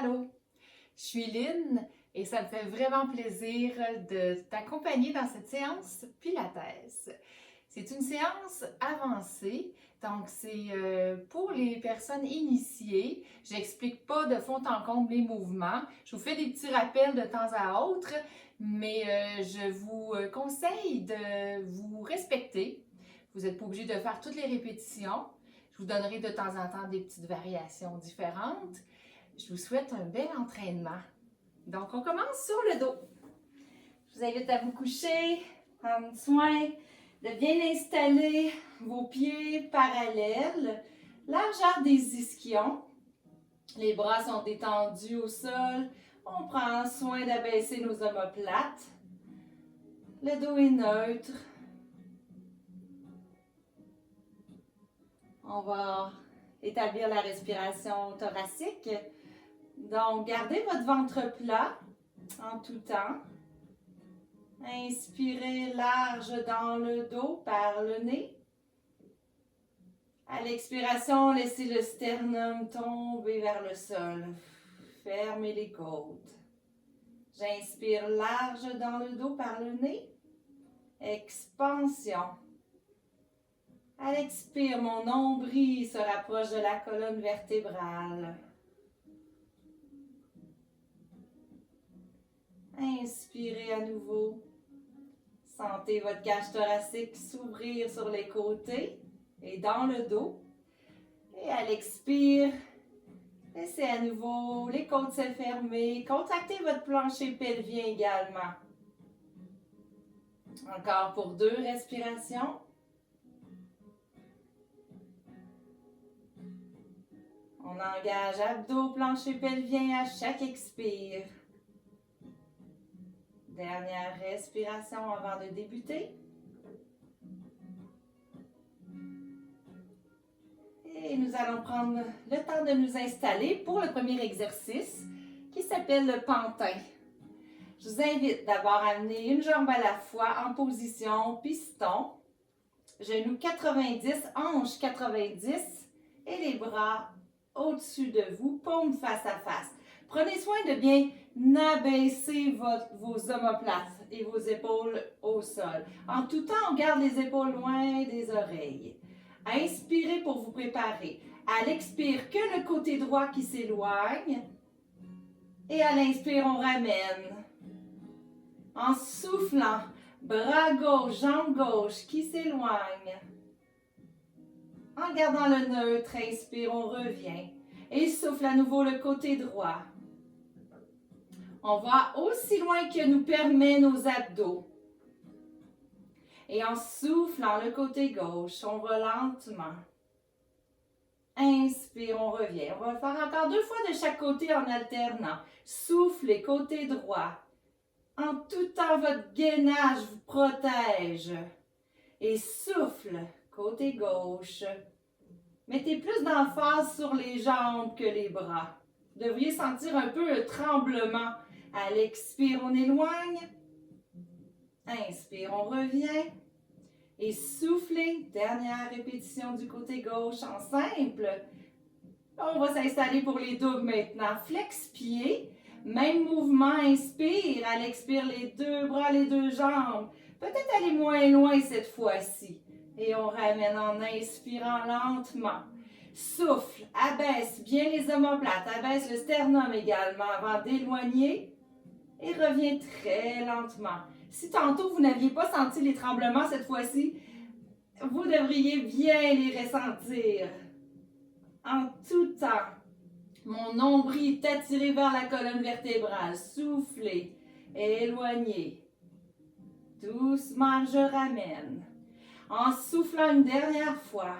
Allô, je suis Lynn et ça me fait vraiment plaisir de t'accompagner dans cette séance Pilates. C'est une séance avancée, donc c'est pour les personnes initiées. J'explique pas de fond en comble les mouvements. Je vous fais des petits rappels de temps à autre, mais je vous conseille de vous respecter. Vous n'êtes pas obligé de faire toutes les répétitions. Je vous donnerai de temps en temps des petites variations différentes. Je vous souhaite un bel entraînement. Donc, on commence sur le dos. Je vous invite à vous coucher, prendre soin de bien installer vos pieds parallèles, largeur des ischions. Les bras sont détendus au sol. On prend soin d'abaisser nos omoplates. Le dos est neutre. On va établir la respiration thoracique. Donc, gardez votre ventre plat en tout temps. Inspirez large dans le dos par le nez. À l'expiration, laissez le sternum tomber vers le sol. Fermez les côtes. J'inspire large dans le dos par le nez. Expansion. À l'expire, mon nombril se rapproche de la colonne vertébrale. Inspirez à nouveau. Sentez votre cage thoracique s'ouvrir sur les côtés et dans le dos. Et à l'expire, laissez à nouveau les côtes se fermer. Contractez votre plancher pelvien également. Encore pour 2 respirations. On engage abdos, plancher pelvien à chaque expire. Dernière respiration avant de débuter. Et nous allons prendre le temps de nous installer pour le premier exercice qui s'appelle le pantin. Je vous invite d'abord à amener une jambe à la fois en position piston. Genoux 90, hanches 90 et les bras au-dessus de vous, paumes face à face. Prenez soin de bien abaisser vos omoplates et vos épaules au sol. En tout temps, on garde les épaules loin des oreilles. Inspirez pour vous préparer. À l'expire, que le côté droit qui s'éloigne. Et à l'inspire, on ramène. En soufflant, bras gauche, jambe gauche qui s'éloigne. En gardant le neutre, inspire, on revient. Et souffle à nouveau le côté droit. On va aussi loin que nous permet nos abdos. Et en soufflant le côté gauche, on va lentement. Inspire, on revient. On va le faire encore 2 fois de chaque côté en alternant. Soufflez, côté droit. En tout temps, votre gainage vous protège. Et souffle, côté gauche. Mettez plus d'emphase sur les jambes que les bras. Vous devriez sentir un peu un tremblement. À l'expire, on éloigne. Inspire, on revient. Et soufflez. Dernière répétition du côté gauche en simple. On va s'installer pour les doubles maintenant. Flex-pied. Même mouvement, inspire. À l'expire, les 2 bras, les 2 jambes. Peut-être aller moins loin cette fois-ci. Et on ramène en inspirant lentement. Souffle, abaisse bien les omoplates, abaisse le sternum également avant d'éloigner. Et reviens très lentement. Si tantôt vous n'aviez pas senti les tremblements cette fois-ci, vous devriez bien les ressentir. En tout temps, mon nombril est attiré vers la colonne vertébrale. Soufflez, éloignez. Doucement, je ramène. En soufflant une dernière fois,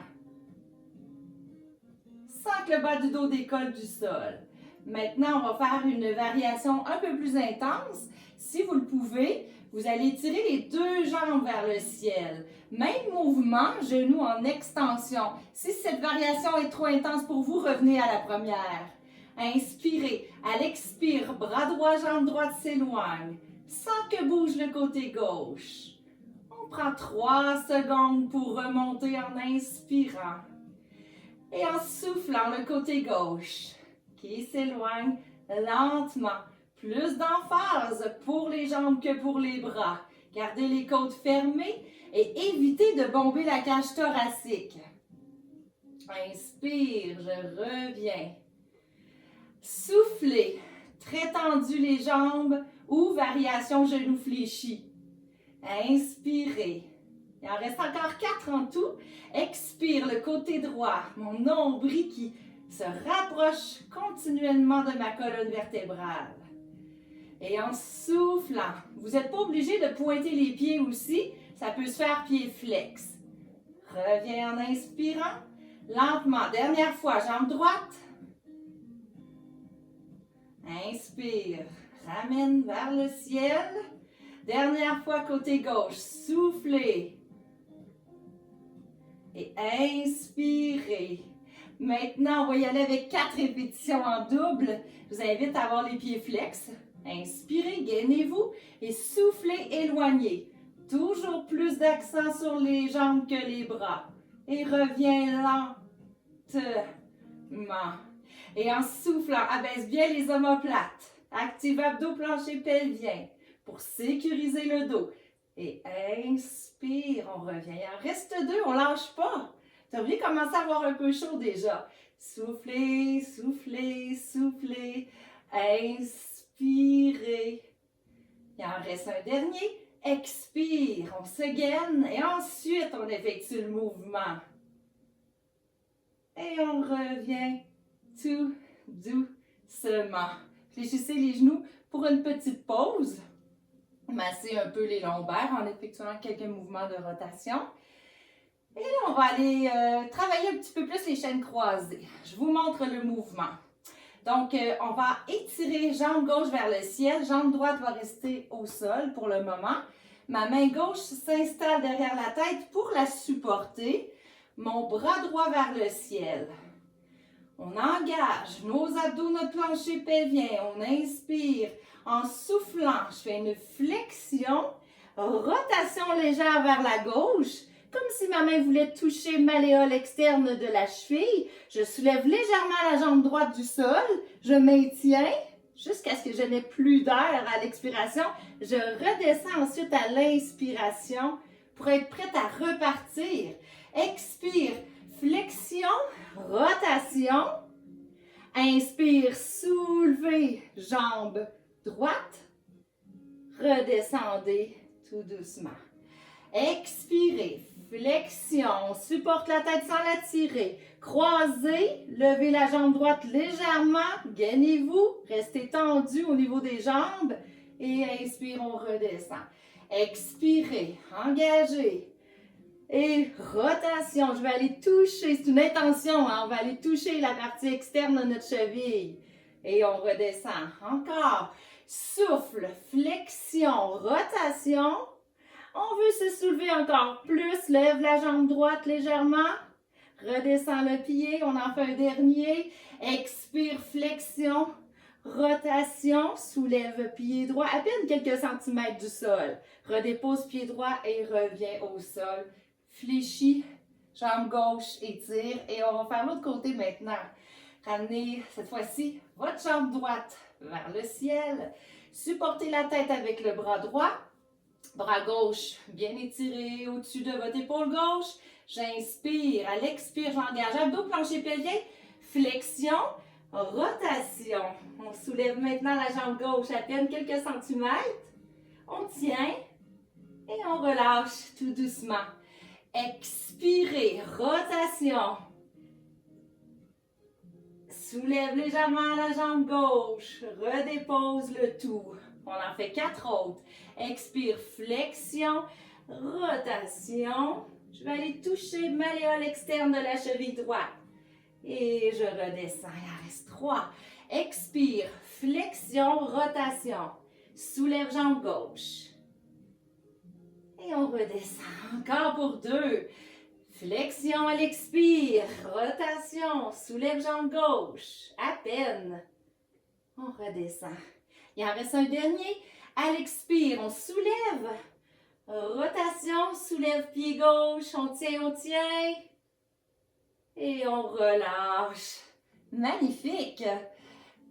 sans que le bas du dos décolle du sol. Maintenant, on va faire une variation un peu plus intense. Si vous le pouvez, vous allez tirer les 2 jambes vers le ciel. Même mouvement, genoux en extension. Si cette variation est trop intense pour vous, revenez à la première. Inspirez. À l'expire, bras droit, jambe droite s'éloigne. Sans que bouge le côté gauche. On prend 3 secondes pour remonter en inspirant. Et en soufflant le côté gauche qui s'éloigne, lentement. Plus d'emphase pour les jambes que pour les bras. Gardez les côtes fermées et évitez de bomber la cage thoracique. Inspire, je reviens. Soufflez, très tendu les jambes ou variation genoux fléchis. Inspirez. Il en reste encore 4 en tout. Expire le côté droit, mon nombril qui se rapproche continuellement de ma colonne vertébrale. Et en soufflant, vous n'êtes pas obligé de pointer les pieds aussi, ça peut se faire pied flex. Reviens en inspirant, lentement, dernière fois, jambe droite. Inspire, ramène vers le ciel. Dernière fois, côté gauche, soufflez. Et inspirez. Maintenant, on va y aller avec 4 répétitions en double. Je vous invite à avoir les pieds flex. Inspirez, gainez-vous et soufflez, éloignez. Toujours plus d'accent sur les jambes que les bras. Et reviens lentement. Et en soufflant, abaisse bien les omoplates. Active abdos, plancher pelvien pour sécuriser le dos. Et inspire, on revient. Il en reste 2, on ne lâche pas. Tu as oublié de commencer à avoir un peu chaud déjà. Soufflez, soufflez, soufflez. Inspirez. Il en reste un dernier. Expire, on se gaine et ensuite on effectue le mouvement. Et on revient tout doucement. Fléchissez les genoux pour une petite pause. Massez un peu les lombaires en effectuant quelques mouvements de rotation. Et là, on va aller travailler un petit peu plus les chaînes croisées. Je vous montre le mouvement. Donc, on va étirer jambe gauche vers le ciel. Jambe droite va rester au sol pour le moment. Ma main gauche s'installe derrière la tête pour la supporter. Mon bras droit vers le ciel. On engage nos abdos, notre plancher pelvien. On inspire. En soufflant, je fais une flexion. Rotation légère vers la gauche. Comme si ma main voulait toucher malléole externe de la cheville. Je soulève légèrement la jambe droite du sol. Je maintiens jusqu'à ce que je n'ai plus d'air à l'expiration. Je redescends ensuite à l'inspiration pour être prête à repartir. Expire, flexion, rotation. Inspire, soulevez, jambe droite. Redescendez tout doucement. Expirez, flexion, supporte la tête sans la tirer. Croisez, levez la jambe droite légèrement, gainez-vous, restez tendu au niveau des jambes et inspire, on redescend. Expirez, engagez et rotation. Je vais aller toucher, c'est une intention, hein? On va aller toucher la partie externe de notre cheville et on redescend. Encore, souffle, flexion, rotation. On veut se soulever encore plus. Lève la jambe droite légèrement. Redescend le pied. On en fait un dernier. Expire, flexion, rotation. Soulève pied droit. À peine quelques centimètres du sol. Redépose pied droit et revient au sol. Fléchis. Jambe gauche, étire. Et on va faire l'autre côté maintenant. Ramenez cette fois-ci votre jambe droite vers le ciel. Supportez la tête avec le bras droit. Bras gauche bien étiré au-dessus de votre épaule gauche. J'inspire. À l'expire, j'engage abdos, plancher pelvien. Flexion, rotation. On soulève maintenant la jambe gauche à peine quelques centimètres. On tient et on relâche tout doucement. Expirez, rotation. Soulève légèrement la jambe gauche. Redépose le tout. On en fait 4 autres. Expire, flexion, rotation. Je vais aller toucher malléole externe de la cheville droite. Et je redescends. Il en reste 3. Expire, flexion, rotation. Soulève jambe gauche. Et on redescend. Encore pour 2. Flexion à l'expire. Rotation. Soulève jambe gauche. À peine. On redescend. Il en reste un dernier. À l'expire, on soulève. Rotation, soulève pied gauche. On tient, on tient. Et on relâche. Magnifique.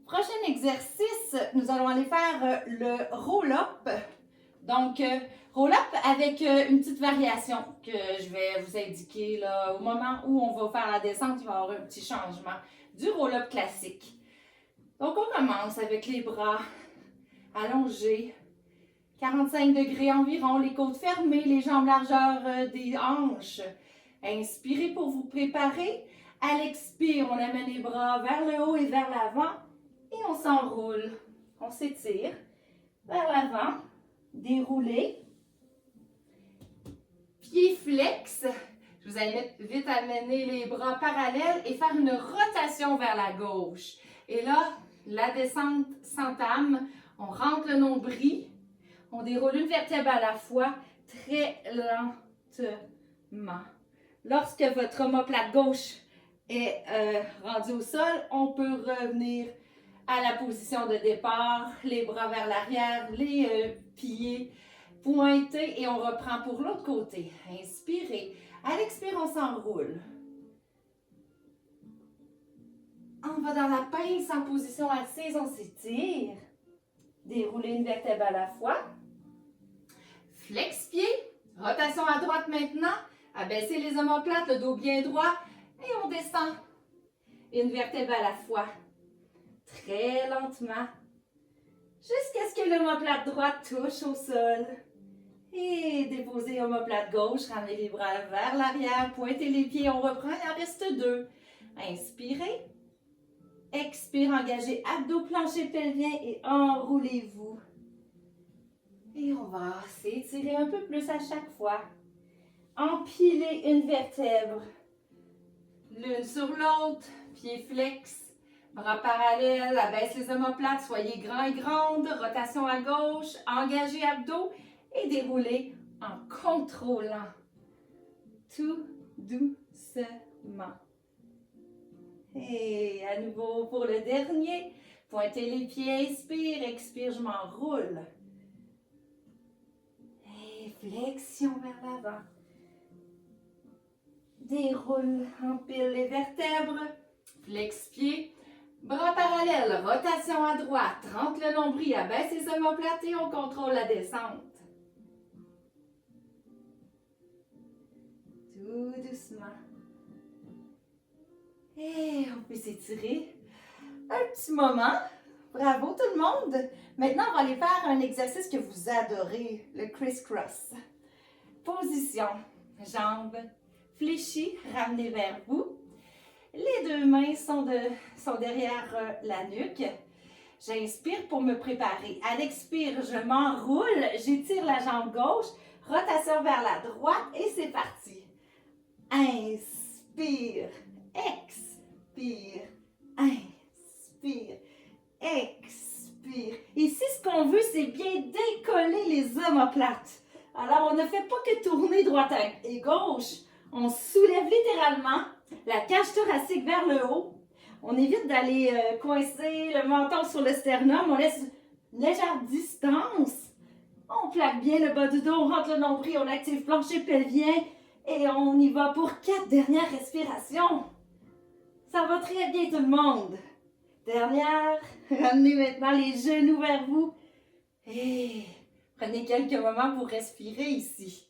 Prochain exercice, nous allons aller faire le roll-up. Donc, roll-up avec une petite variation que je vais vous indiquer là, au moment où on va faire la descente, il va y avoir un petit changement du roll-up classique. Donc, on commence avec les bras allongés, 45 degrés environ, les côtes fermées, les jambes largeur des hanches. Inspirez pour vous préparer. À l'expire, on amène les bras vers le haut et vers l'avant et on s'enroule. On s'étire vers l'avant, dérouler. Pieds flex. Je vous invite à amener les bras parallèles et faire une rotation vers la gauche. Et là, la descente s'entame. On rentre le nombril. On déroule une vertèbre à la fois, très lentement. Lorsque votre omoplate gauche est rendue au sol, on peut revenir à la position de départ, les bras vers l'arrière, les pieds pointés et on reprend pour l'autre côté. Inspirez. À l'expire, on s'enroule. On va dans la pince en position assise, on s'étire. Déroulez une vertèbre à la fois. Flex-pied. Rotation à droite maintenant. Abaissez les omoplates, le dos bien droit. Et on descend. Une vertèbre à la fois. Très lentement. Jusqu'à ce que l'omoplate droite touche au sol. Et déposez l'omoplate gauche. Ramenez les bras vers l'arrière. Pointez les pieds. On reprend. Il en reste 2. Inspirez. Expire, engagez abdos, plancher pelvien et enroulez-vous. Et on va s'étirer un peu plus à chaque fois. Empilez une vertèbre. L'une sur l'autre, pieds flex, bras parallèles, abaisse les omoplates, soyez grands et grandes, rotation à gauche, engagez abdos et déroulez en contrôlant. Tout doucement. Et à nouveau pour le dernier, pointez les pieds, inspire, expire, je m'enroule. Et flexion vers l'avant. Déroule, empile les vertèbres, flex-pied, bras parallèles, rotation à droite, rentre le nombril, abaisse les omoplates et on contrôle la descente. Tout doucement. Et on peut s'étirer un petit moment. Bravo tout le monde. Maintenant, on va aller faire un exercice que vous adorez, le criss-cross. Position, jambes fléchies, ramenez vers vous. Les 2 mains sont derrière la nuque. J'inspire pour me préparer. À l'expire, je m'enroule, j'étire la jambe gauche, rotation vers la droite et c'est parti. Inspire, expire, inspire, expire. Ici, ce qu'on veut, c'est bien décoller les omoplates. Alors, on ne fait pas que tourner droite et gauche. On soulève littéralement la cage thoracique vers le haut. On évite d'aller coincer le menton sur le sternum. On laisse une légère distance. On plaque bien le bas du dos, on rentre le nombril, on active plancher pelvien et on y va pour 4 dernières respirations. Ça va très bien tout le monde. Dernière, ramenez maintenant les genoux vers vous et prenez quelques moments pour respirer ici.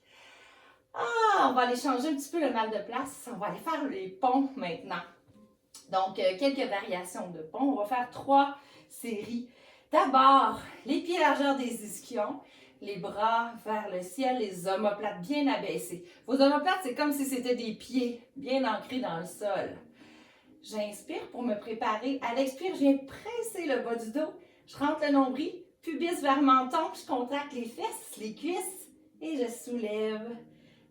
On va aller changer un petit peu le mal de place. On va aller faire les ponts maintenant. Donc, quelques variations de ponts. On va faire 3 séries. D'abord, les pieds largeur des ischions, les bras vers le ciel, les omoplates bien abaissés. Vos omoplates, c'est comme si c'était des pieds bien ancrés dans le sol. J'inspire pour me préparer. À l'expire, je viens presser le bas du dos. Je rentre le nombril, pubis vers menton, je contracte les fesses, les cuisses et je soulève.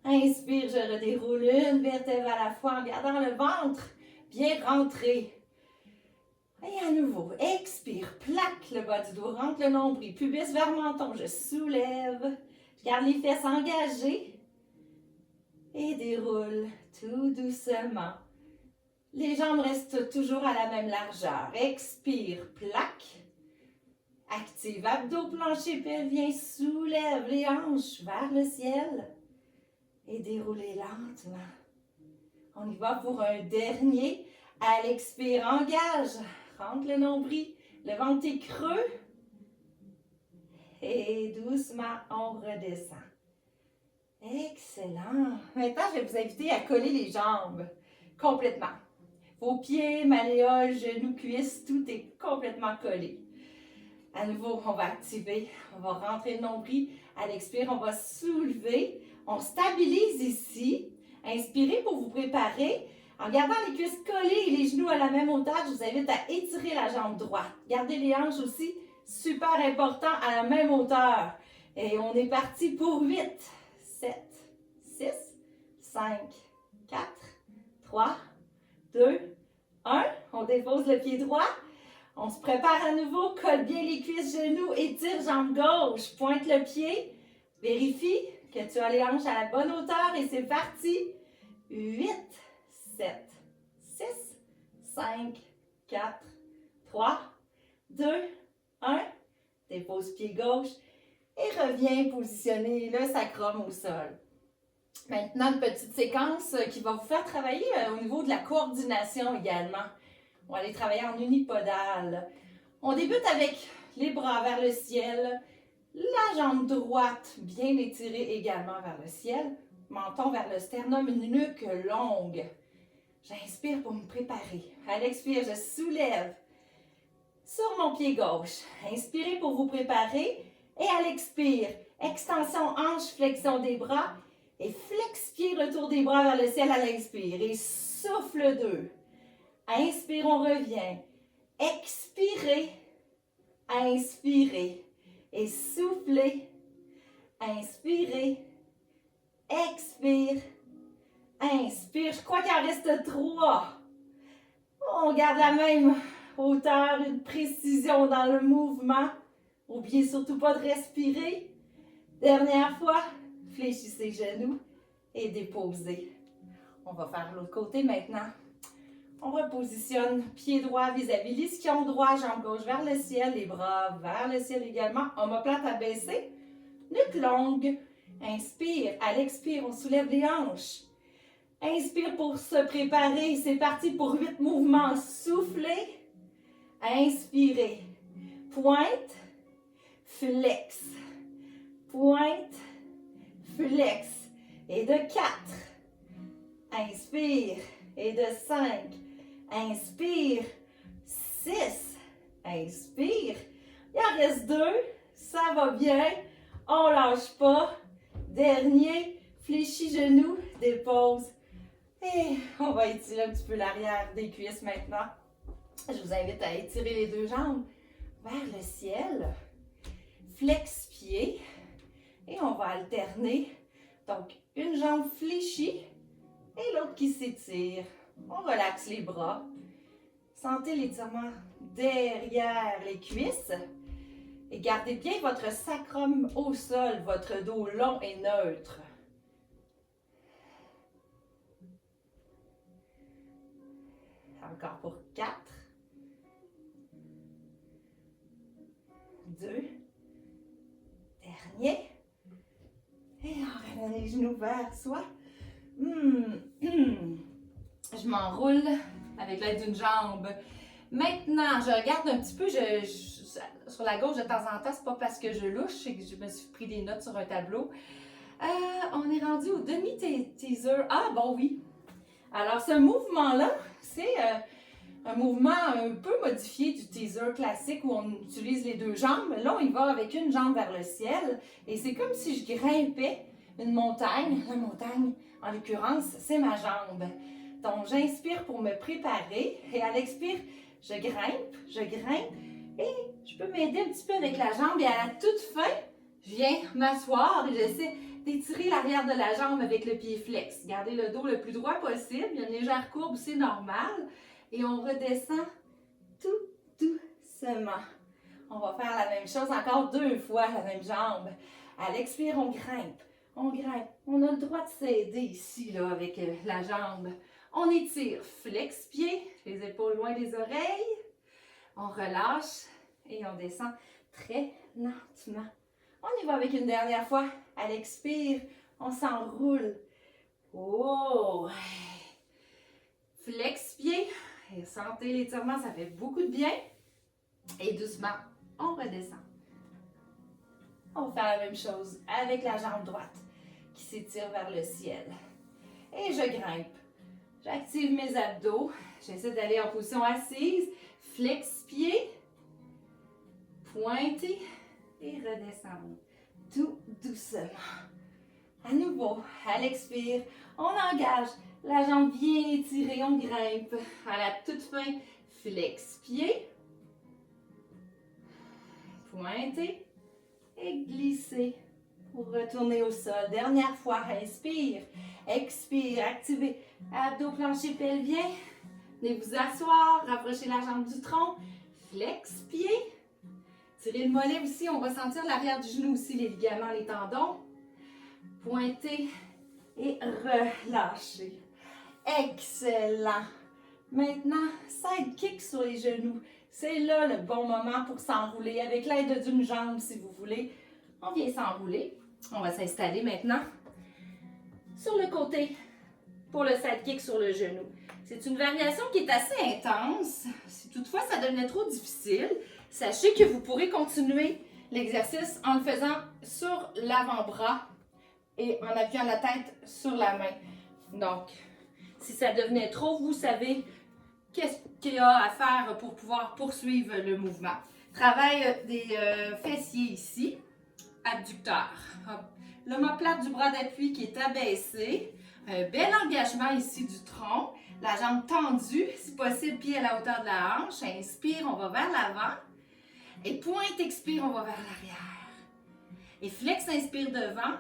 Inspire, je redéroule une vertèbre à la fois en gardant le ventre bien rentré. Et à nouveau, expire, plaque le bas du dos, rentre le nombril, pubis vers menton, je soulève. Je garde les fesses engagées et déroule tout doucement. Les jambes restent toujours à la même largeur. Expire, plaque. Active abdos, plancher pelvien, soulève les hanches vers le ciel. Et déroulez lentement. On y va pour un dernier. À l'expire, engage. Rentre le nombril, Le ventre est creux. Et doucement, on redescend. Excellent. Maintenant, je vais vous inviter à coller les jambes complètement. Vos pieds, malléoles, genoux, cuisses, tout est complètement collé. À nouveau, on va activer, on va rentrer le nombril. À l'expire, on va soulever. On stabilise ici. Inspirez pour vous préparer. En gardant les cuisses collées et les genoux à la même hauteur, je vous invite à étirer la jambe droite. Gardez les hanches aussi, super important, à la même hauteur. Et on est parti pour 8, 7, 6, 5, 4, 3, 2, 1. On dépose le pied droit. On se prépare à nouveau, colle bien les cuisses, genoux, étire jambe gauche, pointe le pied. Vérifie que tu as les hanches à la bonne hauteur et c'est parti. 8, 7, 6, 5, 4, 3, 2, 1. Dépose pied gauche et reviens positionner le sacrum au sol. Maintenant, une petite séquence qui va vous faire travailler au niveau de la coordination également. On va aller travailler en unipodal. On débute avec les bras vers le ciel, la jambe droite bien étirée également vers le ciel, menton vers le sternum, une nuque longue. J'inspire pour me préparer. À l'expire, je soulève sur mon pied gauche. Inspirez pour vous préparer. Et à l'expire, extension hanche, flexion des bras. Et flex-pied, retour des bras vers le ciel à l'expire. Et souffle 2. Inspire, on revient. Expirez. Inspirez. Et soufflez. Inspirez. Expire. Inspire. Je crois qu'il en reste 3. On garde la même hauteur, une précision dans le mouvement. N'oubliez surtout pas de respirer. Dernière fois, fléchissez genoux et déposez. On va faire l'autre côté maintenant. On repositionne pied droit vis-à-vis l'ischio droit, jambe gauche vers le ciel, les bras vers le ciel également. Omoplate à baisser, nuque longue. Inspire, à l'expire, on soulève les hanches. Inspire pour se préparer, c'est parti pour 8 mouvements. Soufflez, inspirez, pointe, flex, pointe, flex. Et de 4, inspire. Et de 5, inspire. 6, inspire. Il en reste 2, ça va bien. On lâche pas. Dernier, fléchis genoux, dépose. Et on va étirer un petit peu l'arrière des cuisses maintenant. Je vous invite à étirer les deux jambes vers le ciel. Flex pied. Et on va alterner. Donc, une jambe fléchie et l'autre qui s'étire. On relaxe les bras. Sentez l'étirement derrière les cuisses. Et gardez bien votre sacrum au sol, votre dos long et neutre. Encore pour 4. 2. Dernier. Et on ramène les genoux vers soi. Je m'enroule avec l'aide d'une jambe. Maintenant, je regarde un petit peu sur la gauche de temps en temps. C'est pas parce que je louche, c'est que je me suis pris des notes sur un tableau. On est rendu au demi-teaser. Ah, bon, oui. Alors, ce mouvement-là, c'est un mouvement un peu modifié du teaser classique où on utilise les deux jambes. Là, on y va avec une jambe vers le ciel. Et c'est comme si je grimpais une montagne. La montagne, en l'occurrence, c'est ma jambe. Donc, j'inspire pour me préparer. Et à l'expire, je grimpe. Et je peux m'aider un petit peu avec la jambe. Et à la toute fin, je viens m'asseoir et j'essaie d'étirer l'arrière de la jambe avec le pied flex. Gardez le dos le plus droit possible. Il y a une légère courbe, c'est normal. Et on redescend tout doucement. On va faire la même chose encore 2 fois, la même jambe. À l'expire, on grimpe. On a le droit de s'aider ici, là, avec la jambe. On étire, flex pied, les épaules loin des oreilles. On relâche et on descend très lentement. On y va avec une dernière fois. À l'expire, on s'enroule. Oh! Flex pied. Et sentez l'étirement, ça fait beaucoup de bien. Et doucement, on redescend. On fait la même chose avec la jambe droite qui s'étire vers le ciel. Et je grimpe. J'active mes abdos. J'essaie d'aller en position assise. Flex pied. Pointer et redescendre. Tout doucement. À nouveau, à l'expire, on engage. La jambe bien étirée, on grimpe. À la toute fin, flex pied. Pointer et glisser pour retourner au sol. Dernière fois, inspire, expire, activez abdos, plancher pelvien. Venez vous asseoir, rapprochez la jambe du tronc, flex pied. Tirez le mollet aussi, on va sentir l'arrière du genou aussi, les ligaments, les tendons. Pointez et relâchez. Excellent. Maintenant, side kick sur les genoux. C'est là le bon moment pour s'enrouler avec l'aide d'une jambe si vous voulez. On vient s'enrouler. On va s'installer maintenant sur le côté pour le side kick sur le genou. C'est une variation qui est assez intense. Si toutefois ça devenait trop difficile, sachez que vous pourrez continuer l'exercice en le faisant sur l'avant-bras et en appuyant la tête sur la main. Donc, si ça devenait trop, vous savez qu'est-ce qu'il y a à faire pour pouvoir poursuivre le mouvement. Travail des fessiers ici, abducteur. L'omoplate du bras d'appui qui est abaissé. Un bel engagement ici du tronc. La jambe tendue, si possible, pied à la hauteur de la hanche. Inspire, on va vers l'avant. Et pointe, expire, on va vers l'arrière. Et flex, inspire devant.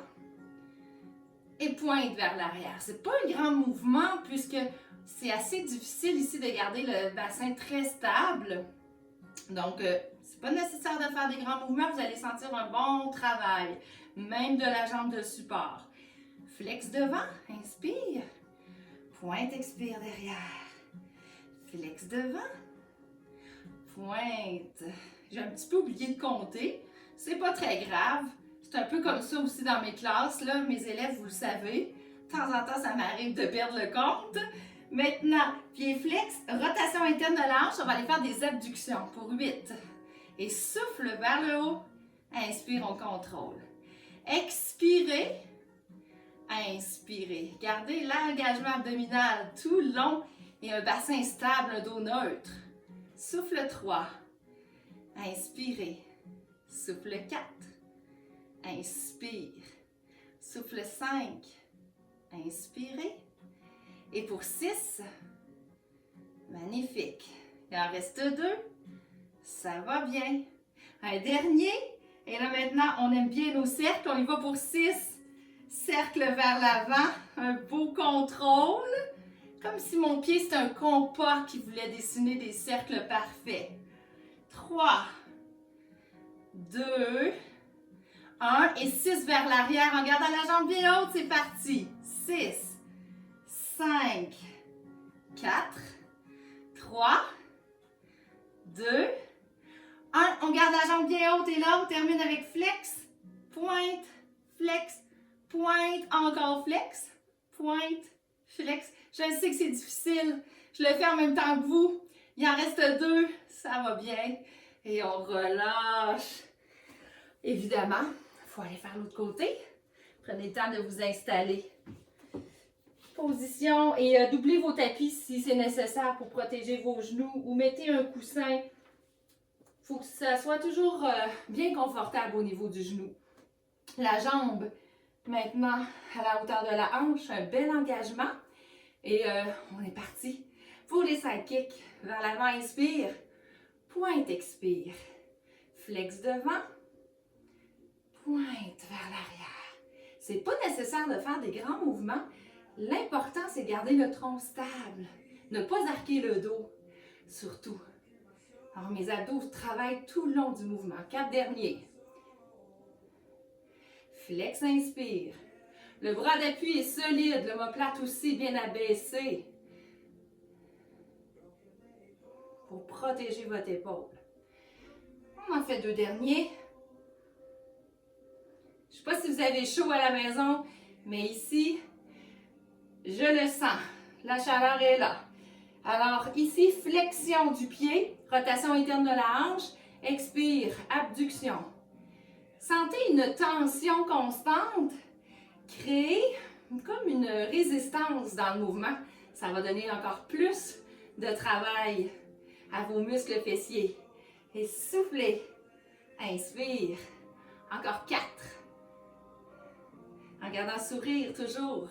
Et pointe vers l'arrière. C'est pas un grand mouvement puisque c'est assez difficile ici de garder le bassin très stable. Donc, c'est pas nécessaire de faire des grands mouvements. Vous allez sentir un bon travail, même de la jambe de support. Flex devant, inspire. Pointe, expire derrière. Flex devant. Pointe. J'ai un petit peu oublié de compter. C'est pas très grave. C'est un peu comme ça aussi dans mes classes. Là. Mes élèves, vous le savez, de temps en temps, ça m'arrive de perdre le compte. Maintenant, pied flex, rotation interne de la hanche, on va aller faire des abductions pour 8. Et souffle vers le haut. Inspire, on contrôle. Expirez. Inspirez. Gardez l'engagement abdominal tout long et un bassin stable, un dos neutre. Souffle 3. Inspirez. Souffle 4. Inspire. Souffle 5. Inspirez. Et pour 6, magnifique. Il en reste 2. Ça va bien. Un dernier. Et là maintenant, on aime bien nos cercles. On y va pour 6. Cercle vers l'avant. Un beau contrôle. Comme si mon pied, c'était un compas qui voulait dessiner des cercles parfaits. 3, 2, 1 et 6 vers l'arrière en gardant la jambe bien haute. C'est parti. 6, 5, 4, 3, 2, 1. On garde la jambe bien haute et là, on termine avec flex, pointe, flex, pointe, encore flex, pointe, flex. Je sais que c'est difficile. Je le fais en même temps que vous. Il en reste 2. Ça va bien. Et on relâche. Évidemment, il faut aller faire l'autre côté. Prenez le temps de vous installer. Position et doublez vos tapis si c'est nécessaire pour protéger vos genoux ou mettez un coussin. Il faut que ça soit toujours bien confortable au niveau du genou. La jambe, maintenant, à la hauteur de la hanche, un bel engagement. Et on est parti pour les side kicks. Vers l'avant, inspire. Pointe, expire. Flex devant. Pointe vers l'arrière. C'est pas nécessaire de faire des grands mouvements. L'important, c'est de garder le tronc stable. Ne pas arquer le dos, surtout. Alors, mes abdos travaillent tout le long du mouvement. 4 derniers. Flex, inspire. Le bras d'appui est solide. L'omoplate aussi bien abaissé. Pour protéger votre épaule. On en fait 2 derniers. Je ne sais pas si vous avez chaud à la maison, mais ici, je le sens. La chaleur est là. Alors ici, flexion du pied, rotation interne de la hanche, expire, abduction. Sentez une tension constante, créez comme une résistance dans le mouvement. Ça va donner encore plus de travail à vos muscles fessiers. Et soufflez, inspire, encore 4. En gardant sourire toujours.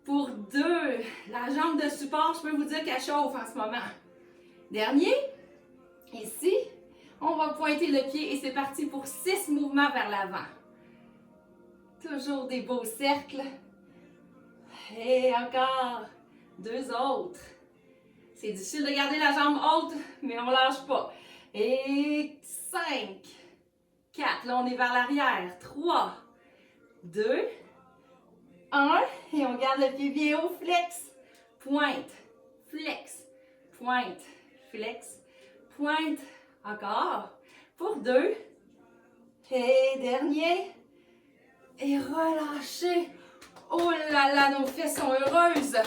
Pour 2, la jambe de support, je peux vous dire qu'elle chauffe en ce moment. Dernier, ici, on va pointer le pied et c'est parti pour 6 mouvements vers l'avant. Toujours des beaux cercles. Et encore 2 autres. C'est difficile de garder la jambe haute, mais on ne lâche pas. Et 5, 4, là on est vers l'arrière. 3, 2, 1, et on garde le pied bien haut, flex, pointe, flex, pointe, flex, pointe. Encore. Pour 2. Et dernier. Et relâchez. Oh là là, nos fesses sont heureuses.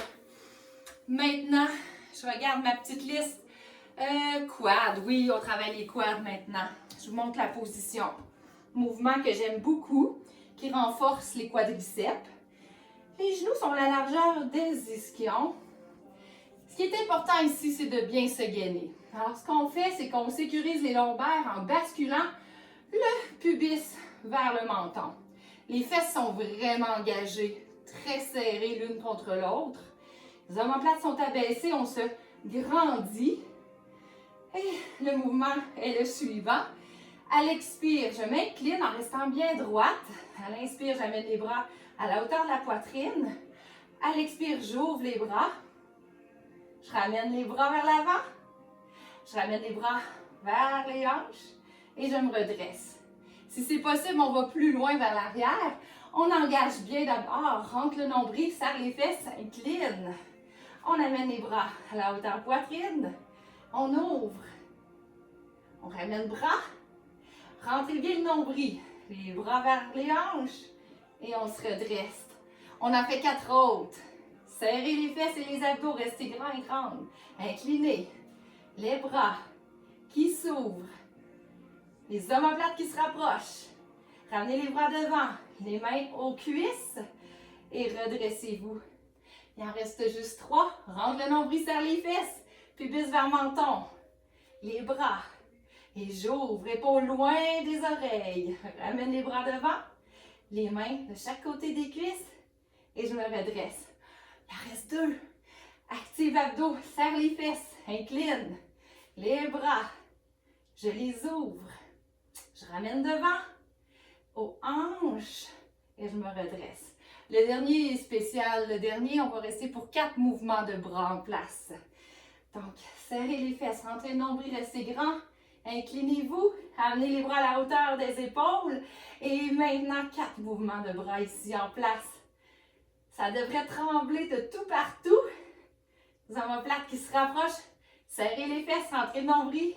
Maintenant, je regarde ma petite liste. Quad, oui, on travaille les quads maintenant. Je vous montre la position. Mouvement que j'aime beaucoup, qui renforce les quadriceps. Les genoux sont à la largeur des ischions. Ce qui est important ici, c'est de bien se gainer. Alors, ce qu'on fait, c'est qu'on sécurise les lombaires en basculant le pubis vers le menton. Les fesses sont vraiment engagées, très serrées l'une contre l'autre. Les omoplates sont abaissées, on se grandit. Et le mouvement est le suivant. À l'expire, je m'incline en restant bien droite. À l'inspire, j'amène les bras à la hauteur de la poitrine. À l'expire, j'ouvre les bras. Je ramène les bras vers l'avant. Je ramène les bras vers les hanches et je me redresse. Si c'est possible, on va plus loin vers l'arrière. On engage bien d'abord, rentre le nombril, serre les fesses, incline. On amène les bras à la hauteur poitrine. On ouvre. On ramène le bras. Rentrez bien le nombril. Les bras vers les hanches et on se redresse. On en fait 4 autres. Serrez les fesses et les abdos, restez grands et grandes. Inclinez. Les bras qui s'ouvrent. Les omoplates qui se rapprochent. Ramenez les bras devant. Les mains aux cuisses. Et redressez-vous. Il en reste juste 3. Rentre le nombril, serre les fesses. Pubis vers menton. Les bras. Et j'ouvre. Épaules loin des oreilles. Ramène les bras devant. Les mains de chaque côté des cuisses. Et je me redresse. Il en reste 2. Active abdos, serre les fesses, incline. Les bras, je les ouvre. Je ramène devant, aux hanches et je me redresse. Le dernier est spécial. Le dernier, on va rester pour 4 mouvements de bras en place. Donc, serrez les fesses, rentrez le nombril, restez grand. Inclinez-vous, amenez les bras à la hauteur des épaules. Et maintenant, 4 mouvements de bras ici en place. Ça devrait trembler de tout partout. Les omoplates qui se rapprochent. Serrez les fesses, rentrez le nombril.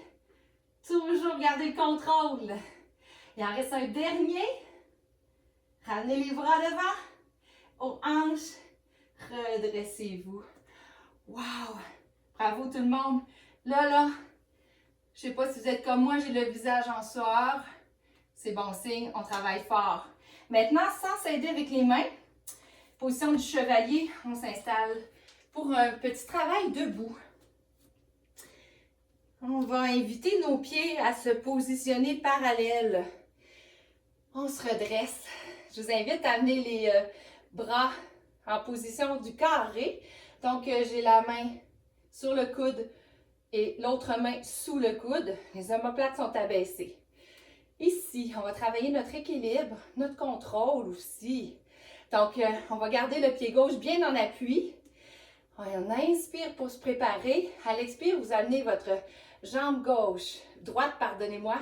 Toujours garder le contrôle. Il en reste un dernier. Ramenez les bras devant. Aux hanches. Redressez-vous. Wow! Bravo tout le monde. Là, je sais pas si vous êtes comme moi, j'ai le visage en sueur. C'est bon signe, on travaille fort. Maintenant, sans s'aider avec les mains, position du chevalier, on s'installe pour un petit travail debout. On va inviter nos pieds à se positionner parallèles. On se redresse. Je vous invite à amener les bras en position du carré. Donc, j'ai la main sur le coude et l'autre main sous le coude. Les omoplates sont abaissées. Ici, on va travailler notre équilibre, notre contrôle aussi. Donc, on va garder le pied gauche bien en appui. On inspire pour se préparer. À l'expire, vous amenez votre jambe gauche, droite, pardonnez-moi,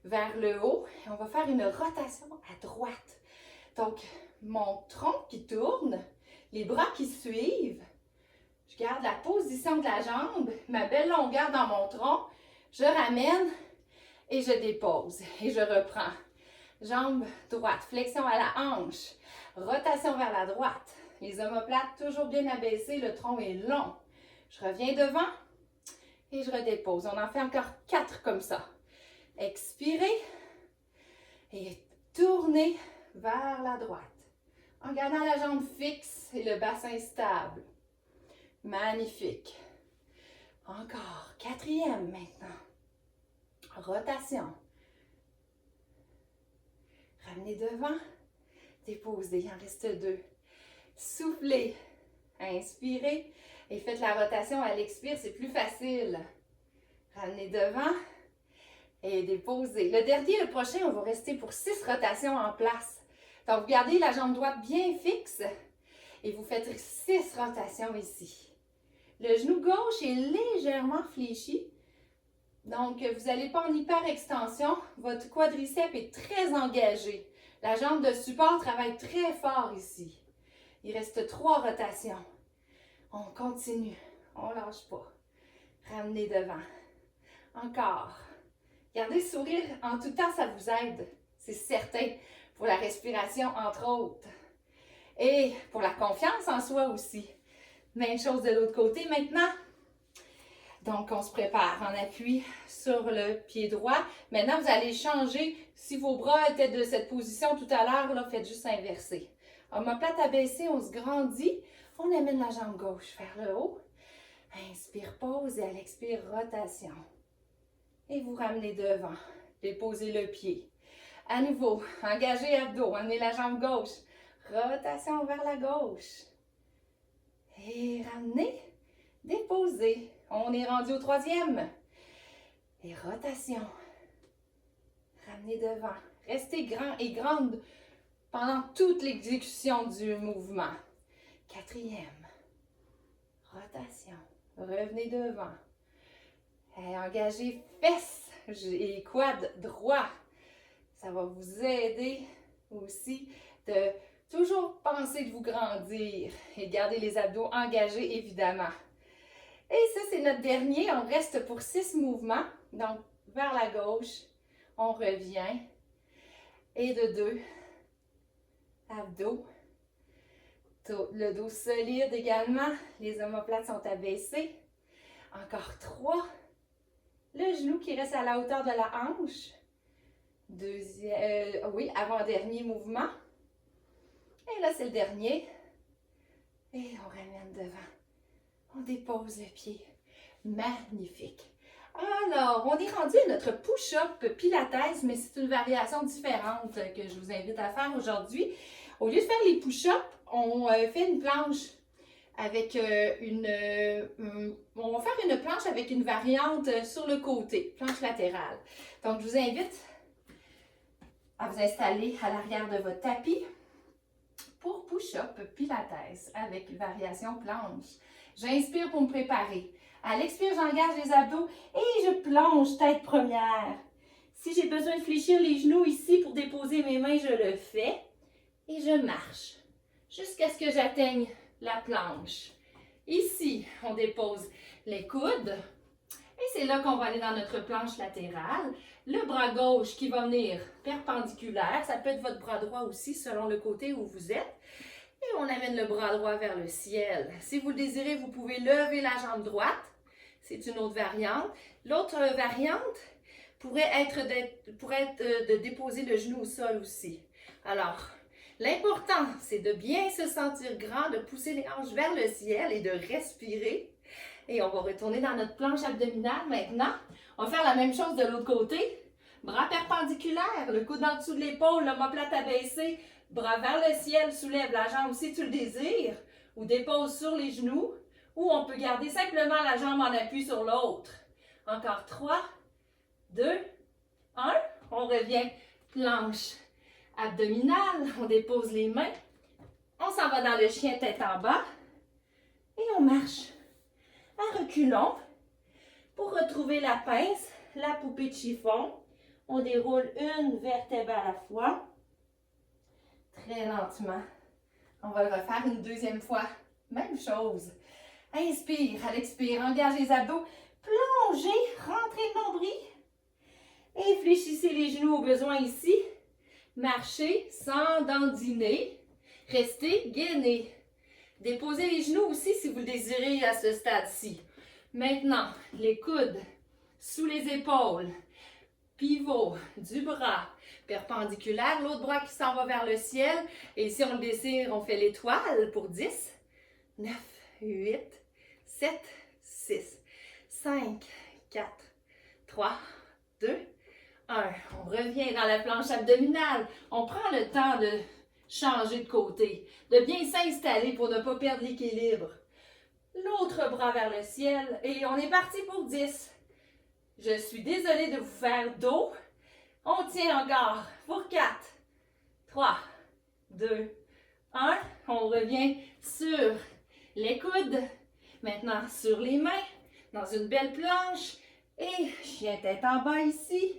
vers le haut. Et on va faire une rotation à droite. Donc, mon tronc qui tourne, les bras qui suivent. Je garde la position de la jambe, ma belle longueur dans mon tronc. Je ramène et je dépose. Et je reprends. Jambe droite, flexion à la hanche, rotation vers la droite. Les omoplates toujours bien abaissées, le tronc est long. Je reviens devant et je redépose. On en fait encore 4 comme ça. Expirez et tournez vers la droite en gardant la jambe fixe et le bassin stable. Magnifique. Encore. 4e maintenant. Rotation. Ramenez devant. Déposez. Il en reste 2. Soufflez. Inspirez. Et faites la rotation à l'expire. C'est plus facile. Ramenez devant. Et déposez. Le dernier, le prochain, on va rester pour 6 rotations en place. Donc, vous gardez la jambe droite bien fixe. Et vous faites 6 rotations ici. Le genou gauche est légèrement fléchi. Donc, vous n'allez pas en hyper-extension. Votre quadriceps est très engagé. La jambe de support travaille très fort ici. Il reste 3 rotations. On continue. On ne lâche pas. Ramenez devant. Encore. Gardez le sourire en tout temps, ça vous aide. C'est certain. Pour la respiration, entre autres. Et pour la confiance en soi aussi. Même chose de l'autre côté maintenant. Donc, on se prépare en appui sur le pied droit. Maintenant, vous allez changer. Si vos bras étaient de cette position tout à l'heure, là, faites juste inverser. Omoplate abaissée, on se grandit. On amène la jambe gauche vers le haut. Inspire, pause et à l'expire, rotation. Et vous ramenez devant. Déposez le pied. À nouveau, engagez abdos. Amenez la jambe gauche. Rotation vers la gauche. Et ramenez. Déposez. On est rendu au 3e. Et rotation. Ramenez devant. Restez grand et grande pendant toute l'exécution du mouvement. 4e. Rotation. Revenez devant. Et engagez fesses et quad droit. Ça va vous aider aussi de toujours penser de vous grandir et garder les abdos engagés évidemment. Et ça, c'est notre dernier. On reste pour 6 mouvements. Donc, vers la gauche, on revient. Et de 2, abdos. Le dos solide également. Les omoplates sont abaissées. Encore 3. Le genou qui reste à la hauteur de la hanche. Avant-dernier mouvement. Et là, c'est le dernier. Et on ramène devant. On dépose le pied. Magnifique. Alors, on est rendu à notre push-up pilates, mais c'est une variation différente que je vous invite à faire aujourd'hui. Au lieu de faire les push-ups, on fait une planche avec on va faire une planche avec une variante sur le côté, planche latérale. Donc, je vous invite à vous installer à l'arrière de votre tapis pour push-up pilates avec variation planche. J'inspire pour me préparer. À l'expire, j'engage les abdos et je plonge tête première. Si j'ai besoin de fléchir les genoux ici pour déposer mes mains, je le fais. Et je marche jusqu'à ce que j'atteigne la planche. Ici, on dépose les coudes. Et c'est là qu'on va aller dans notre planche latérale. Le bras gauche qui va venir perpendiculaire. Ça peut être votre bras droit aussi selon le côté où vous êtes. Et on amène le bras droit vers le ciel. Si vous le désirez, vous pouvez lever la jambe droite. C'est une autre variante. L'autre variante pourrait être de déposer le genou au sol aussi. Alors, l'important, c'est de bien se sentir grand, de pousser les hanches vers le ciel et de respirer. Et on va retourner dans notre planche abdominale maintenant. On va faire la même chose de l'autre côté. Bras perpendiculaires, le coude en dessous de l'épaule, l'omoplate abaissée. Bras vers le ciel, soulève la jambe si tu le désires, ou dépose sur les genoux, ou on peut garder simplement la jambe en appui sur l'autre. Encore 3, 2, 1. On revient planche abdominale, on dépose les mains, on s'en va dans le chien tête en bas, et on marche à reculons pour retrouver la pince, la poupée de chiffon. On déroule une vertèbre à la fois. Très lentement. On va le refaire une deuxième fois. Même chose. Inspire, à l'expire, engage les abdos. Plongez, rentrez le nombril. Et fléchissez les genoux au besoin ici. Marchez sans dandiner. Restez gainés. Déposez les genoux aussi si vous le désirez à ce stade-ci. Maintenant, les coudes sous les épaules, pivot du bras perpendiculaire, l'autre bras qui s'en va vers le ciel. Et si on le désire, on fait l'étoile pour 10, 9, 8, 7, 6, 5, 4, 3, 2, 1. On revient dans la planche abdominale. On prend le temps de changer de côté, de bien s'installer pour ne pas perdre l'équilibre. L'autre bras vers le ciel et on est parti pour 10. Je suis désolée de vous faire dos. On tient encore pour 4, 3, 2, 1. On revient sur les coudes. Maintenant sur les mains, dans une belle planche. Et chien tête en bas ici.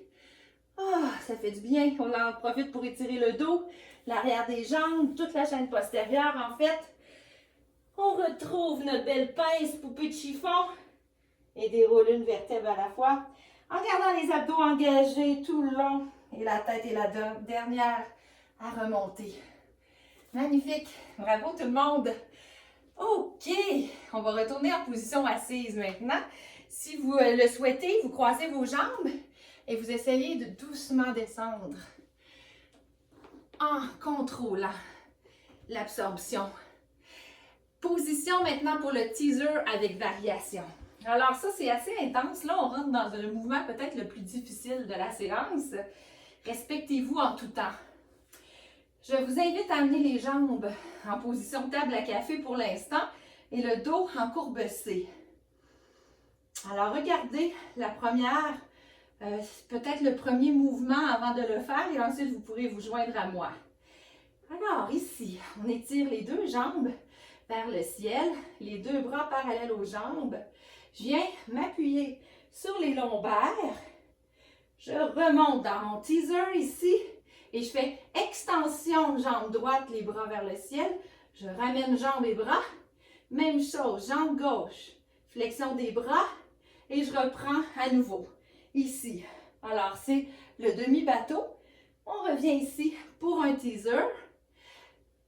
Ah, ça fait du bien. On en profite pour étirer le dos, l'arrière des jambes, toute la chaîne postérieure en fait. On retrouve notre belle pince, poupée de chiffon et déroule une vertèbre à la fois en gardant les abdos engagés tout le long et la tête est la dernière à remonter. Magnifique! Bravo tout le monde! OK! On va retourner en position assise maintenant. Si vous le souhaitez, vous croisez vos jambes et vous essayez de doucement descendre en contrôlant l'absorption. Position maintenant pour le teaser avec variation. Alors ça, c'est assez intense. Là, on rentre dans le mouvement peut-être le plus difficile de la séance. Respectez-vous en tout temps. Je vous invite à amener les jambes en position table à café pour l'instant et le dos en courbe C. Alors, regardez la première, peut-être le premier mouvement avant de le faire et ensuite vous pourrez vous joindre à moi. Alors, ici, on étire les deux jambes vers le ciel, les deux bras parallèles aux jambes. Je viens m'appuyer sur les lombaires. Je remonte dans mon teaser ici et je fais extension jambe droite, les bras vers le ciel. Je ramène jambes et bras. Même chose, jambe gauche, flexion des bras et je reprends à nouveau ici. Alors, c'est le demi-bateau. On revient ici pour un teaser.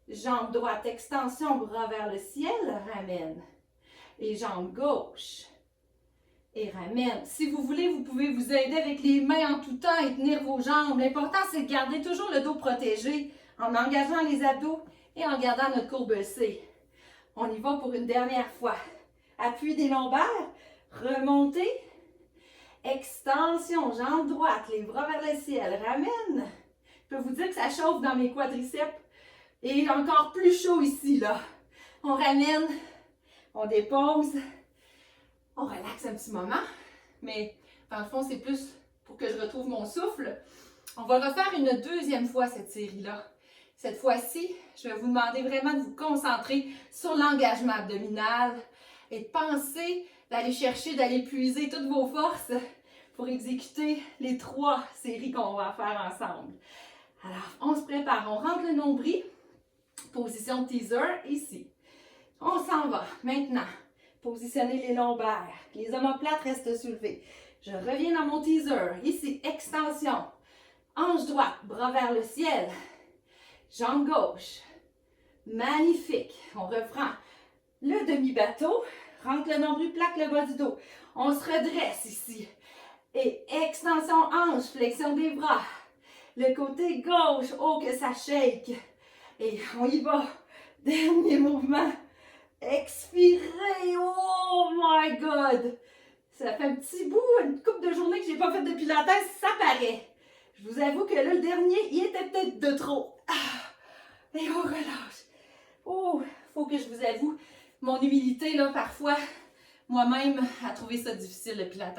Jambe droite, extension, bras vers le ciel, ramène. Et jambe gauche. Et ramène. Si vous voulez, vous pouvez vous aider avec les mains en tout temps et tenir vos jambes. L'important, c'est de garder toujours le dos protégé en engageant les abdos et en gardant notre courbe C. On y va pour une dernière fois. Appui des lombaires, remontez. Extension, jambe droite, les bras vers le ciel, ramène. Je peux vous dire que ça chauffe dans mes quadriceps. Et encore plus chaud ici, là. On ramène, on dépose, on relaxe un petit moment. Mais dans le fond, c'est plus pour que je retrouve mon souffle. On va refaire une deuxième fois cette série-là. Cette fois-ci, je vais vous demander vraiment de vous concentrer sur l'engagement abdominal et de penser d'aller chercher, d'aller puiser toutes vos forces pour exécuter les 3 séries qu'on va faire ensemble. Alors, on se prépare, on rentre le nombril. Position teaser, ici. On s'en va. Maintenant, positionnez les lombaires. Les omoplates restent soulevés. Je reviens dans mon teaser. Ici, extension. Hanche droite, bras vers le ciel. Jambe gauche. Magnifique. On reprend le demi-bateau. Rentre le nombril, plaque le bas du dos. On se redresse ici. Et extension hanche, flexion des bras. Le côté gauche, oh que ça shake. Et on y va. Dernier mouvement. Expirez. Oh my God. Ça fait un petit bout, une couple de journées que je n'ai pas fait de pilates, ça paraît. Je vous avoue que là, le dernier, il était peut-être de trop. Ah, et on relâche. Oh, faut que je vous avoue, mon humilité, là, parfois, moi-même, a trouvé ça difficile, le pilates.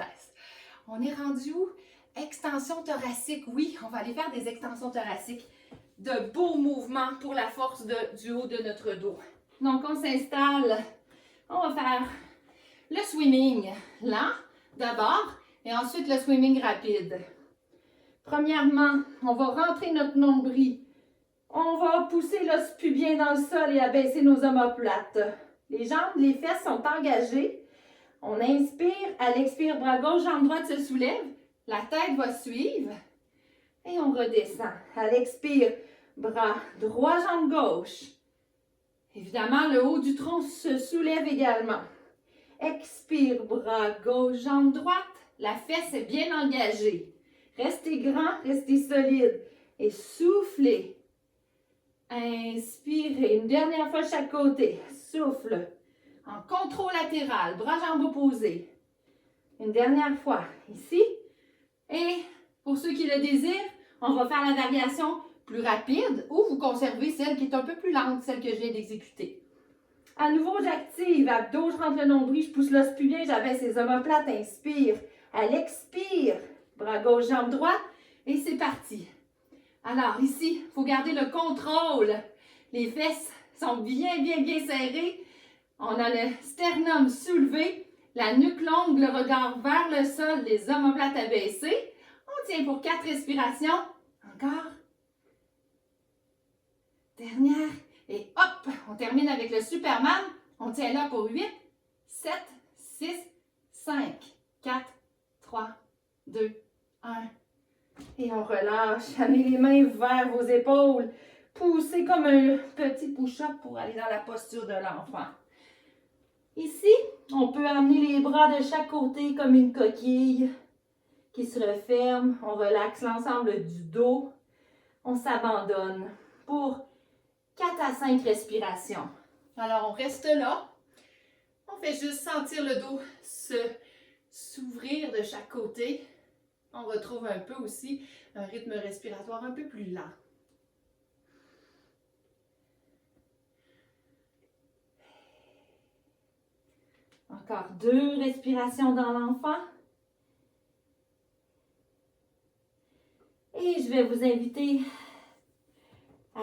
On est rendu où? Extension thoracique. Oui, on va aller faire des extensions thoraciques. De beaux mouvements pour la force du haut de notre dos. Donc, on s'installe. On va faire le swimming lent d'abord et ensuite le swimming rapide. Premièrement, on va rentrer notre nombril. On va pousser l'os pubien dans le sol et abaisser nos omoplates. Les jambes, les fesses sont engagées. On inspire, à l'expire, bras gauche, jambe droite se soulève. La tête va suivre. Et on redescend. À l'expire, bras droit, jambe gauche. Évidemment, le haut du tronc se soulève également. Expire, bras gauche, jambe droite. La fesse est bien engagée. Restez grand, restez solide. Et soufflez. Inspirez. Une dernière fois chaque côté. Souffle. En contrôle latéral. Bras, jambes opposés. Une dernière fois. Ici. Et pour ceux qui le désirent, on va faire la variation plus rapide ou vous conservez celle qui est un peu plus lente, celle que je viens d'exécuter. À nouveau, j'active. Abdos, je rentre le nombril, je pousse l'os pubien, j'abaisse les omoplates, inspire. À l'expire, bras gauche, jambe droite. Et c'est parti. Alors ici, il faut garder le contrôle. Les fesses sont bien, bien, bien serrées. On a le sternum soulevé, la nuque longue, le regard vers le sol, les omoplates abaissées. On tient pour 4 respirations. Encore. Dernière. Et hop, on termine avec le Superman. On tient là pour 8, 7, 6, 5, 4, 3, 2, 1. Et on relâche. Amenez les mains vers vos épaules. Poussez comme un petit push-up pour aller dans la posture de l'enfant. Ici, on peut amener les bras de chaque côté comme une coquille qui se referme. On relaxe l'ensemble du dos. On s'abandonne pour 4 à 5 respirations. Alors, on reste là. On fait juste sentir le dos s'ouvrir de chaque côté. On retrouve un peu aussi un rythme respiratoire un peu plus lent. Encore 2 respirations dans l'enfant. Et je vais vous inviter à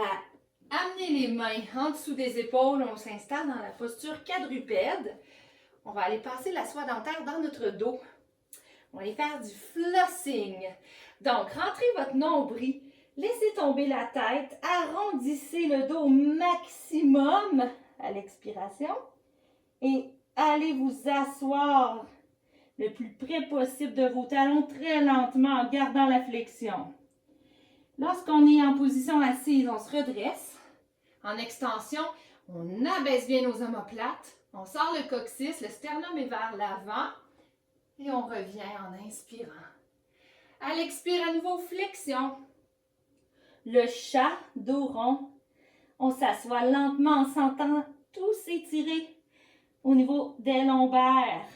amener les mains en dessous des épaules. On s'installe dans la posture quadrupède. On va aller passer la soie dentaire dans notre dos. On va aller faire du flossing. Donc, rentrez votre nombril, laissez tomber la tête, arrondissez le dos au maximum à l'expiration et allez vous asseoir le plus près possible de vos talons, très lentement en gardant la flexion. Lorsqu'on est en position assise, on se redresse. En extension, on abaisse bien nos omoplates. On sort le coccyx, le sternum est vers l'avant. Et on revient en inspirant. À l'expire, à nouveau, flexion. Le chat, dos rond. On s'assoit lentement en sentant tout s'étirer au niveau des lombaires.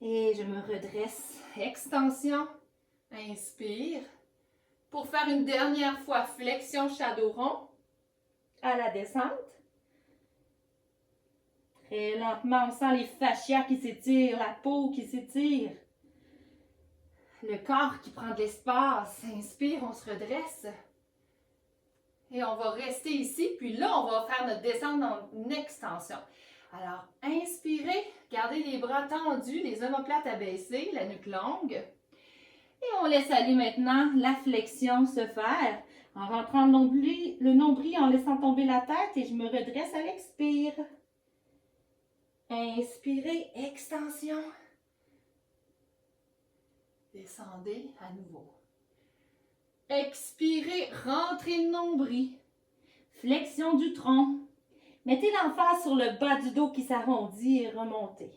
Et je me redresse. Extension. Inspire. Pour faire une dernière fois, flexion, chat, dos rond. À la descente. Très lentement, on sent les fascias qui s'étirent, la peau qui s'étire. Le corps qui prend de l'espace. Inspire, on se redresse. Et on va rester ici. Puis là, on va faire notre descente en extension. Alors, inspirez, gardez les bras tendus, les omoplates abaissées, la nuque longue. Et on laisse aller maintenant la flexion se faire en rentrant le nombril, en laissant tomber la tête et je me redresse à l'expire. Inspirez, extension. Descendez à nouveau. Expirez, rentrez le nombril. Flexion du tronc. Mettez l'emphase sur le bas du dos qui s'arrondit et remontez.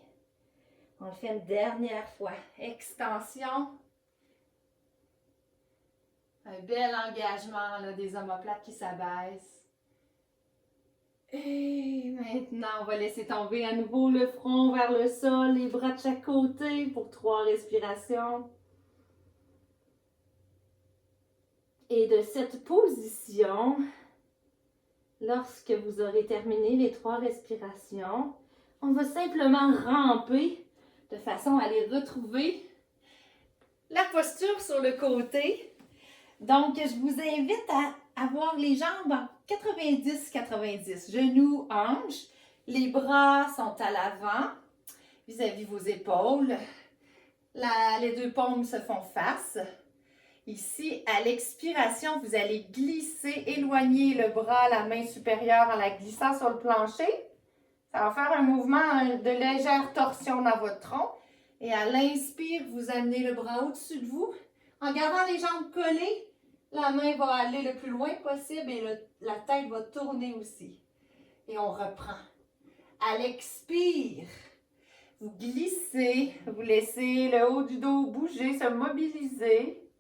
On le fait une dernière fois. Extension. Un bel engagement là, des omoplates qui s'abaissent. Et maintenant, on va laisser tomber à nouveau le front vers le sol, les bras de chaque côté pour 3 respirations. Et de cette position, lorsque vous aurez terminé les 3 respirations, on va simplement ramper de façon à aller retrouver la posture sur le côté. Donc, je vous invite à avoir les jambes en 90-90. Genoux, hanches. Les bras sont à l'avant, vis-à-vis vos épaules. Les 2 paumes se font face. Ici, à l'expiration, vous allez glisser, éloigner le bras, la main supérieure en la glissant sur le plancher. Ça va faire un mouvement de légère torsion dans votre tronc. Et à l'inspire, vous amenez le bras au-dessus de vous. En gardant les jambes collées, la main va aller le plus loin possible et la tête va tourner aussi. Et on reprend. À l'expire, vous glissez, vous laissez le haut du dos bouger, se mobiliser.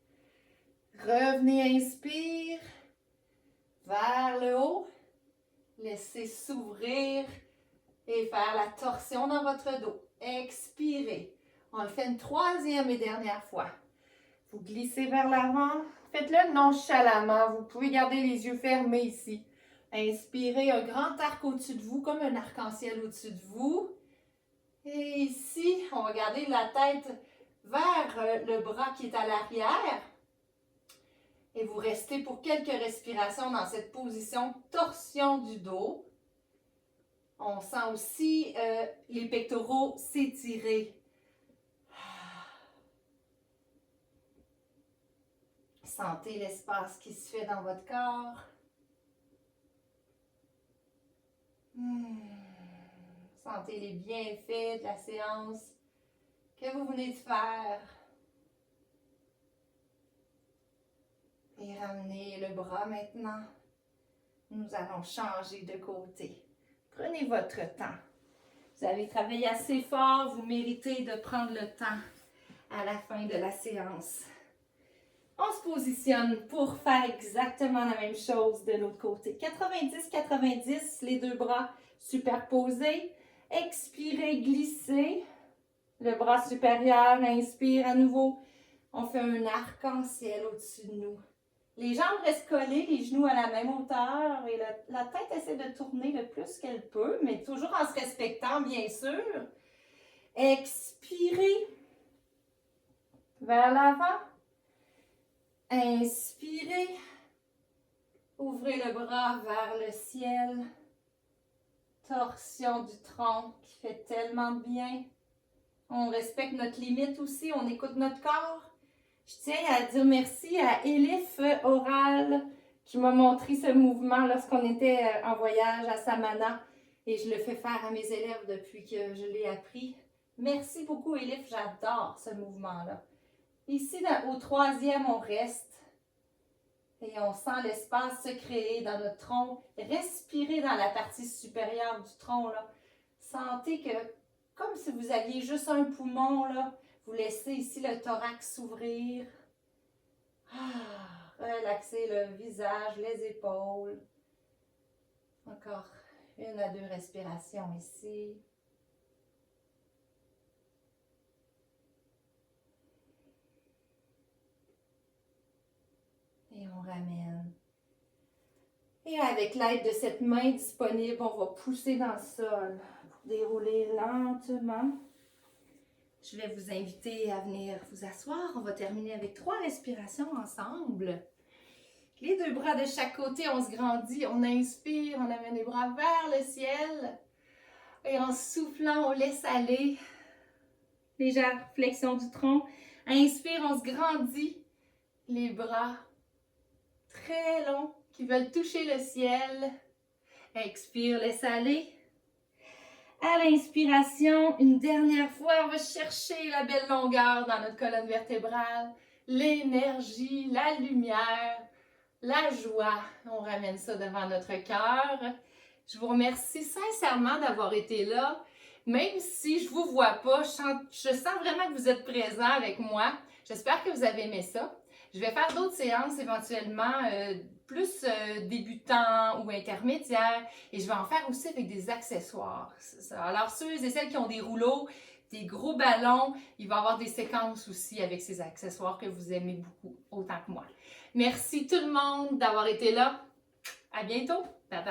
Revenez, inspire, vers le haut. Laissez s'ouvrir et faire la torsion dans votre dos. Expirez. On le fait une troisième et dernière fois. Vous glissez vers l'avant. Faites-le nonchalamment. Vous pouvez garder les yeux fermés ici. Inspirez un grand arc au-dessus de vous, comme un arc-en-ciel au-dessus de vous. Et ici, on va garder la tête vers le bras qui est à l'arrière. Et vous restez pour quelques respirations dans cette position torsion du dos. On sent aussi les pectoraux s'étirer. Sentez l'espace qui se fait dans votre corps. Sentez les bienfaits de la séance que vous venez de faire. Et ramenez le bras maintenant. Nous allons changer de côté. Prenez votre temps. Vous avez travaillé assez fort, vous méritez de prendre le temps à la fin de la séance. On se positionne pour faire exactement la même chose de l'autre côté. 90-90, les deux bras superposés. Expirez, glissez. Le bras supérieur, inspire à nouveau. On fait un arc-en-ciel au-dessus de nous. Les jambes restent collées, les genoux à la même hauteur et la tête essaie de tourner le plus qu'elle peut, mais toujours en se respectant, bien sûr. Expirez vers l'avant. Inspirez. Ouvrez le bras vers le ciel. Torsion du tronc qui fait tellement de bien. On respecte notre limite aussi, on écoute notre corps. Je tiens à dire merci à Elif Oral qui m'a montré ce mouvement lorsqu'on était en voyage à Samana et je le fais faire à mes élèves depuis que je l'ai appris. Merci beaucoup Elif, j'adore ce mouvement-là. Ici, au troisième, on reste et on sent l'espace se créer dans notre tronc. Respirez dans la partie supérieure du tronc, là. Sentez que, comme si vous aviez juste un poumon, là, vous laissez ici le thorax s'ouvrir. Relaxez le visage, les épaules. Encore 1 à 2 respirations ici. Et on ramène. Et avec l'aide de cette main disponible, on va pousser dans le sol. Pour dérouler lentement. Je vais vous inviter à venir vous asseoir. On va terminer avec 3 respirations ensemble. Les 2 bras de chaque côté, on se grandit. On inspire, on amène les bras vers le ciel. Et en soufflant, on laisse aller. Légère flexion du tronc. Inspire, on se grandit. Les bras très longs qui veulent toucher le ciel. Expire, laisse aller. À l'inspiration, une dernière fois, on va chercher la belle longueur dans notre colonne vertébrale, l'énergie, la lumière, la joie. On ramène ça devant notre cœur. Je vous remercie sincèrement d'avoir été là. Même si je ne vous vois pas, je sens vraiment que vous êtes présents avec moi. J'espère que vous avez aimé ça. Je vais faire d'autres séances éventuellement, plus débutants ou intermédiaires. Et je vais en faire aussi avec des accessoires. Alors, ceux et celles qui ont des rouleaux, des gros ballons, il va y avoir des séquences aussi avec ces accessoires que vous aimez beaucoup, autant que moi. Merci tout le monde d'avoir été là. À bientôt. Bye bye.